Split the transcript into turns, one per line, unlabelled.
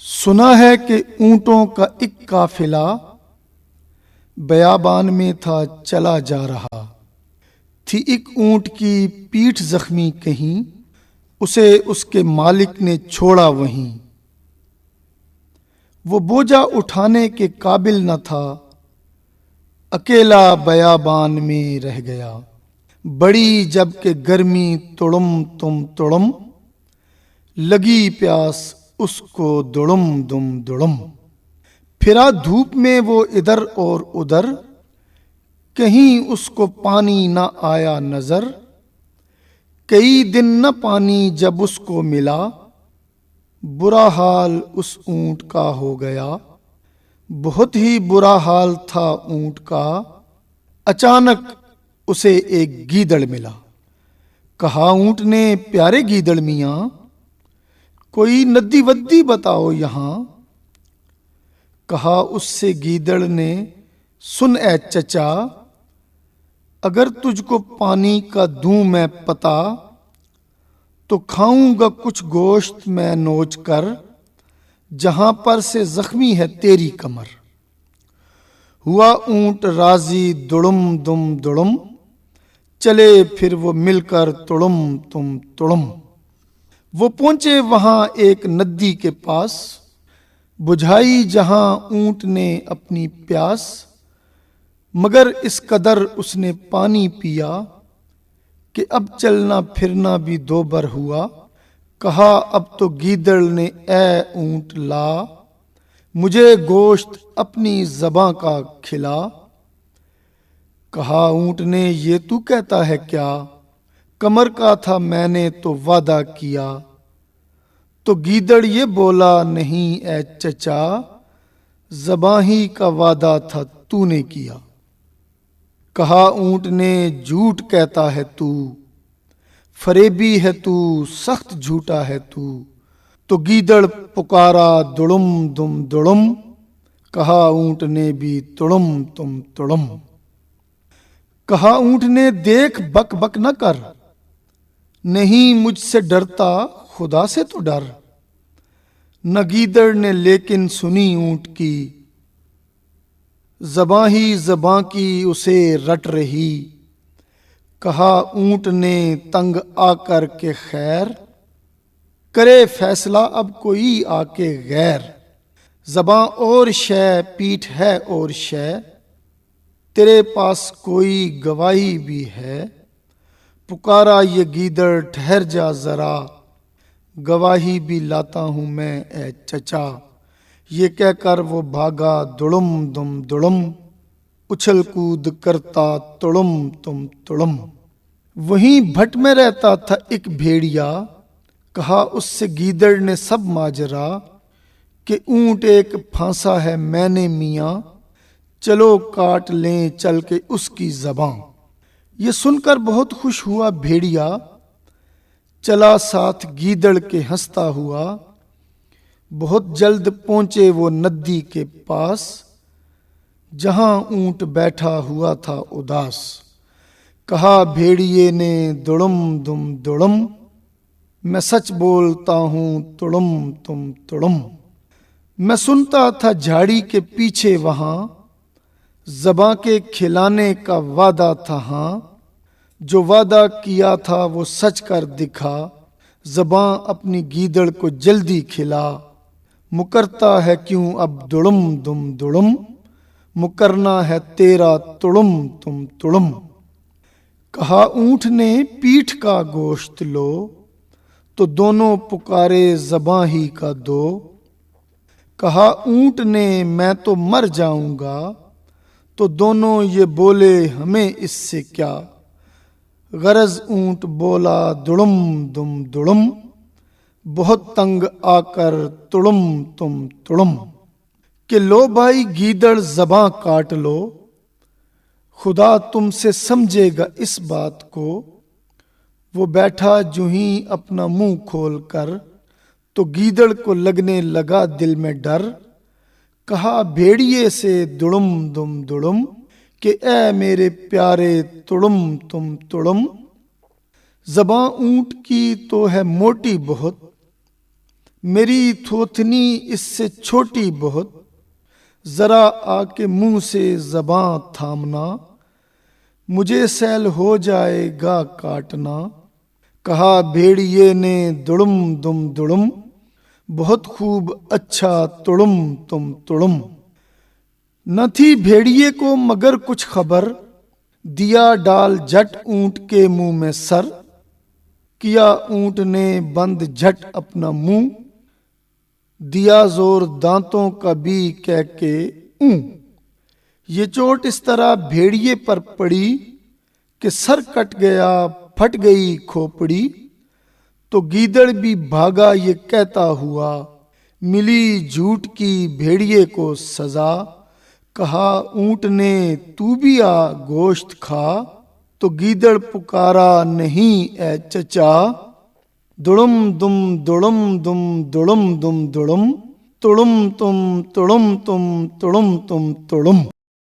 سنا ہے کہ اونٹوں کا ایک قافلہ بیابان میں تھا چلا جا رہا، تھی ایک اونٹ کی پیٹھ زخمی کہیں، اسے اس کے مالک نے چھوڑا وہیں۔ وہ بوجھا اٹھانے کے قابل نہ تھا، اکیلا بیابان میں رہ گیا۔ بڑی جب کہ گرمی تڑم تم تڑم، لگی پیاس اس کو دڑم دم دڑم۔ پھرا دھوپ میں وہ ادھر اور ادھر، کہیں اس کو پانی نہ آیا نظر۔ کئی دن نہ پانی جب اس کو ملا، برا حال اس اونٹ کا ہو گیا۔ بہت ہی برا حال تھا اونٹ کا، اچانک اسے ایک گیدڑ ملا۔ کہا اونٹ نے پیارے گیدڑ میاں، کوئی ندی ودی بتاؤ یہاں۔ کہا اس سے گیدڑ نے سن اے چچا، اگر تجھ کو پانی کا دوں میں پتا، تو کھاؤں گا کچھ گوشت میں نوچ کر، جہاں پر سے زخمی ہے تیری کمر۔ ہوا اونٹ راضی دڑم دم دڑم، چلے پھر وہ مل کر تڑم تم تڑم۔ وہ پہنچے وہاں ایک ندی کے پاس، بجھائی جہاں اونٹ نے اپنی پیاس۔ مگر اس قدر اس نے پانی پیا، کہ اب چلنا پھرنا بھی دوبر ہوا۔ کہا اب تو گیدڑ نے اے اونٹ لا، مجھے گوشت اپنی زباں کا کھلا۔ کہا اونٹ نے یہ تو کہتا ہے کیا، کمر کا تھا میں نے تو وعدہ کیا۔ تو گیدڑ یہ بولا نہیں اے چچا، زباں ہی کا وعدہ تھا تو نے کیا۔ کہا اونٹ نے جھوٹ کہتا ہے تو، فریبی ہے تو سخت جھوٹا ہے تو۔ تو گیدڑ پکارا دڑم دم دڑم، کہا اونٹ نے بھی تڑم تم تڑم۔ کہا اونٹ نے دیکھ بک بک نہ کر، نہیں مجھ سے ڈرتا خدا سے تو ڈر۔ نہ گیدڑ نے لیکن سنی اونٹ کی، زباں ہی زباں کی اسے رٹ رہی۔ کہا اونٹ نے تنگ آ کر کے خیر، کرے فیصلہ اب کوئی آ کے غیر۔ زباں اور شے پیٹھ ہے اور شے، تیرے پاس کوئی گواہی بھی ہے۔ پکارا یہ گیدڑ ٹھہر جا ذرا، گواہی بھی لاتا ہوں میں اے چچا۔ یہ کہہ کر وہ بھاگا دڑم دم دڑم، اچھل کود کرتا تڑم تم تڑم۔ وہیں بھٹ میں رہتا تھا ایک بھیڑیا، کہا اس سے گیدڑ نے سب ماجرا، کہ اونٹ ایک پھانسا ہے میں نے میاں، چلو کاٹ لیں چل کے اس کی زباں۔ یہ سن کر بہت خوش ہوا بھیڑیا، چلا ساتھ گیدڑ کے ہنستا ہوا۔ بہت جلد پہنچے وہ ندی کے پاس، جہاں اونٹ بیٹھا ہوا تھا اداس۔ کہا بھیڑیے نے دڑم دم دڑم، میں سچ بولتا ہوں تڑم تم تڑم۔ میں سنتا تھا جھاڑی کے پیچھے وہاں، زباں کے کھلانے کا وعدہ تھا ہاں۔ جو وعدہ کیا تھا وہ سچ کر دکھا، زباں اپنی گیدڑ کو جلدی کھلا۔ مکرتا ہے کیوں اب دڑم دم دڑم، مکرنا ہے تیرا تڑم تم تڑم۔ کہا اونٹ نے پیٹھ کا گوشت لو، تو دونوں پکارے زباں ہی کا دو۔ کہا اونٹ نے میں تو مر جاؤں گا، تو دونوں یہ بولے ہمیں اس سے کیا۔ غرض اونٹ بولا دڑم دم دڑم، بہت تنگ آ کر تڑم تم تڑم۔ کہ لو بھائی گیدڑ زباں کاٹ لو، خدا تم سے سمجھے گا اس بات کو۔ وہ بیٹھا جو ہی اپنا منہ کھول کر، تو گیدڑ کو لگنے لگا دل میں ڈر۔ کہا بھیڑیے سے دڑم دم دڑم، کہ اے میرے پیارے تڑم تم تڑم۔ زباں اونٹ کی تو ہے موٹی بہت، میری تھوتنی اس سے چھوٹی بہت، ذرا آ کے منہ سے زباں تھامنا، مجھے سیل ہو جائے گا کاٹنا۔ کہا بھیڑیے نے دڑم دم دڑم، بہت خوب اچھا تڑم تم تڑم۔ نہ تھی بھیڑیے کو مگر کچھ خبر، دیا ڈال جھٹ اونٹ کے منہ میں سر، کیا اونٹ نے بند جھٹ اپنا منہ، دیا زور دانتوں کا بھی کہہ کے اوں۔ یہ چوٹ اس طرح بھیڑیے پر پڑی کہ سر کٹ گیا، پھٹ گئی کھوپڑی۔ تو گیدڑ بھی بھاگا یہ کہتا ہوا، ملی جھوٹ کی بھیڑیے کو سزا۔ کہا اونٹ نے تو بھی آ گوشت کھا، تو گیدڑ پکارا نہیں اے چچا۔ دڑم دم دڑم دم دڑم دم دڑم، تڑم تم تڑم تم تڑم تم تڑم۔